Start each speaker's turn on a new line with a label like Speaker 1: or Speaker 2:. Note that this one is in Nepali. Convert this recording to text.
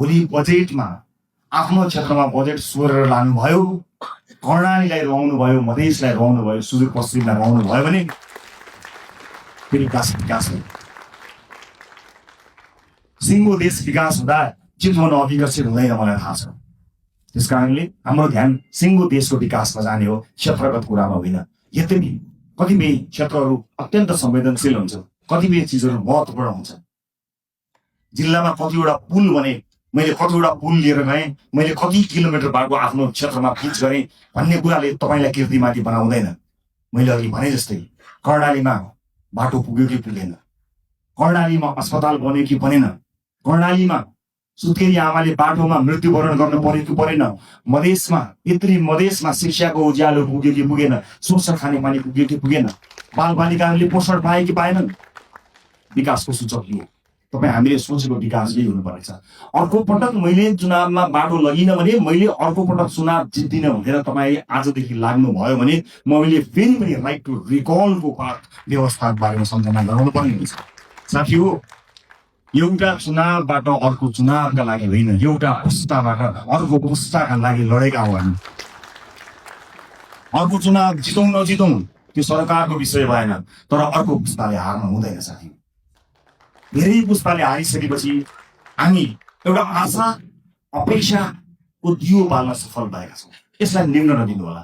Speaker 1: भोलि बजेटमा आफ्नो क्षेत्रमा बजेट सोरेर लानुभयो, कर्णालीलाई रमाउनु भयो, मधेसलाई रमाउनु भयो, सुदूरपश्चिमलाई रमाउनु भयो भने फेरि विकास हो। सिङ्गो देश विकास हुँदा चितवन अविकसित हुँदैन मलाई थाहा छ। त्यस कारणले हाम्रो ध्यान सिङ्गो देशको विकासमा जाने हो, क्षेत्रगत कुरामा होइन। यद्यपि कतिपय क्षेत्रहरू अत्यन्त संवेदनशील हुन्छ, कतिपय चिजहरू महत्त्वपूर्ण हुन्छ। जिल्लामा कतिवटा पुल बने, मैले कतिवटा पुल लिएर गएँ, मैले कति किलोमिटर बाटो आफ्नो क्षेत्रमा फिक्स गरेँ भन्ने कुराले तपाईँलाई कीर्तिमाथि बनाउँदैन। मैले अघि भने जस्तै कर्णालीमा बाटो पुग्यो कि पुगेन, कर्णालीमा अस्पताल बन्यो कि बनेन, कर्णालीमा सुत्केरी आमाले बाटोमा मृत्युवरण गर्न पर्यो कि परेन, मधेसमा शिक्षाको उज्यालो पुग्यो कि पुगेन, स्वच्छ खानेपानी पुग्यो कि पुगेन, बालबालिकाहरूले पोषण पाए कि पाएनन्। विकासको सूचक यो तपाईँ हामीले सोचेको विकास यही हुनुपर्नेछ। अर्को पटक मैले चुनावमा बाटो लगिनँ भने, मैले अर्को पटक चुनाव जित्दिनँ भनेर तपाईँ आजदेखि लाग्नुभयो भने मैले फेरि पनि राइट टु रिकलको पार्ट व्यवस्थाको बारेमा सम्झना गराउनु पर्ने हुन्छ। साथीहो, एउटा चुनावबाट अर्को चुनावका लागि होइन, एउटा पुस्ताबाट अर्को पुस्ताका लागि लडेका हो हामी। अर्को चुनाव जितौँ नजितौँ त्यो सरकारको विषय भएन, तर अर्को पुस्ताले हार्नु हुँदैन साथी। धेरै पुस्ताले हारिसकेपछि हामी एउटा आशा अपेक्षाको दियो बाल्न सफल भएका छौँ। यसलाई निम्न नदिनु होला।